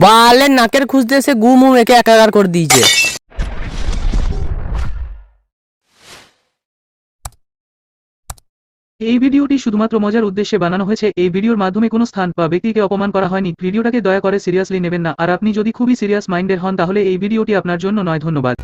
বালের নাকের খুঁজতে এসে গুম একে একাকার করে দিয়েছে। এই ভিডিওটি শুধুমাত্র মজার উদ্দেশ্যে বানানো হয়েছে। এই ভিডিওর মাধ্যমে কোনো স্থান বা ব্যক্তিকে অপমান করা হয়নি। ভিডিওটাকে দয়া করে সিরিয়াসলি নেবেন না। আর আপনি যদি খুবই সিরিয়াস মাইন্ডের হন তাহলে এই ভিডিওটি আপনার জন্য নয়। ধন্যবাদ।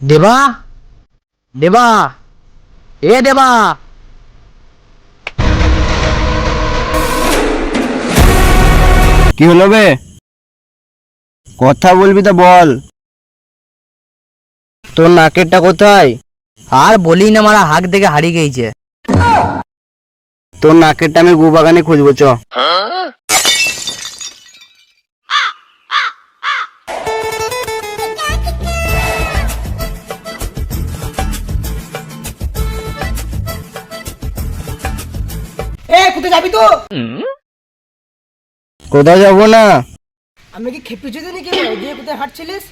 দেবা, দেবা, এ দেবা। কি হলো বে? কথা বলবি তো বল। তোর নাকেরটা কোথায়? আর বলি না, মারা হাঁক দেখে হারিয়ে গেছে। তোর নাকেরটা আমি গু বাগানে খুঁজবো, চ। কোথায় যাবি তো? কোথাও যাবো না। আমি কি খেপে যেতে নাকি? দিয়ে কোথায় হাঁটছিলিস?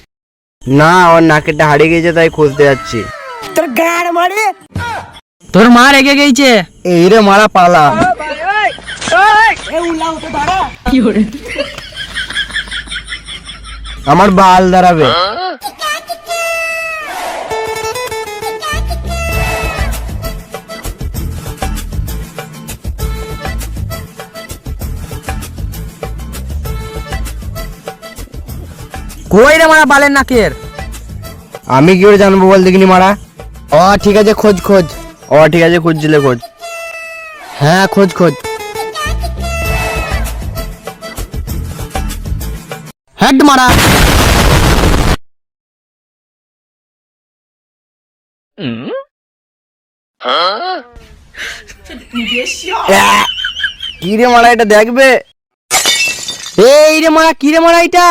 না, ওর নাকেরটা হারিয়ে গেছে তাই খুঁজতে যাচ্ছি। তোর গাড় মারে। তোর মা রেগে গেছে। এই রে মারা পালা। এ উলাও তো দাঁড়া। আমার বাল দাঁড়াবে। কই রে মারা বালের নাকের? আমি কি করে জানবো বল দেখিনি মারা। ও ঠিক আছে, খোঁজ খোঁজ। ও ঠিক আছে, খুঁজছিলে খোঁজ। হ্যাঁ, খোঁজ খোঁজ। হ্যাট মারা। কি রে মারা, এটা দেখবে? এই রে মারা, কি রে মারা এটা?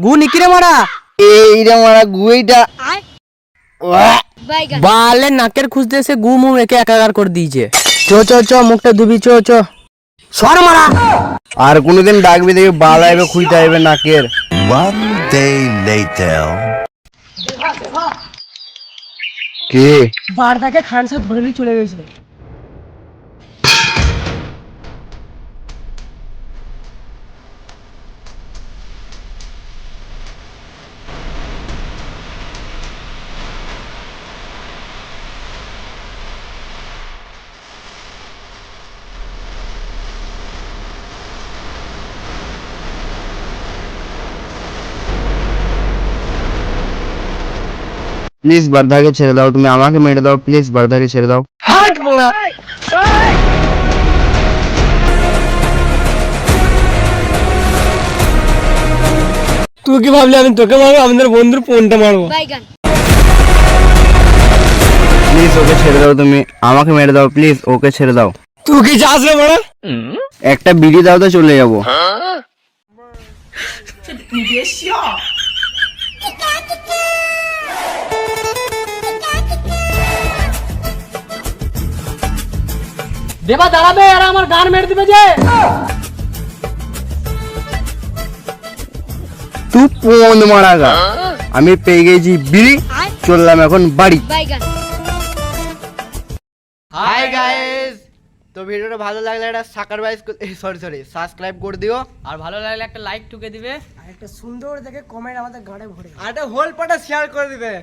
গু নিকি রে মারা? এই রে মারা গুইটা। বালের নাকের খুঁজতে এসে গুম একে একাকার করে দিয়েছে। চ চ চ, মুখটা ধুবি, চ চ। সর মারা। আর কোনোদিন ডাকবি দেখবি বাল আইবে, খুঁজতে আইবে নাকের। One day later. কে? বারদাকে খান সাহেব ধরে নিয়ে চলে গেছে। প্লিজ বারদাকে ছেড়ে দাও, তুমি আমাকে মেরে দাও, প্লিজ বারদাকে ছেড়ে দাও। হাট মারা। তুই কি ভাবলি আমি তোকে মারবো? আমাদের বন্ধুর ফোনটা মারবো। প্লিজ ওকে ছেড়ে দাও, তুমি আমাকে মেরে দাও, প্লিজ ওকে ছেড়ে দাও। তুই কি চাস রে মারা? একটা বিড়ি দাও তো চলে যাবো। দেবা দাঁড়াবে, আর আমার গান মেরে দিবে যে। তুই ফোন মারা গা। আমি পেয়ে গেছি বিড়ি, চললাম এখন বাড়ি। হাই গাইস, তো ভিডিওটা ভালো লাগলে একটা সাবস্ক্রাইব করে দিও। আর ভালো লাগলে একটা লাইক ঠুকে দিবে। আর একটা সুন্দর দেখে কমেন্ট আমাদের গাড়ে ভরে। আর একটা হোল পাটা শেয়ার করে দিবে।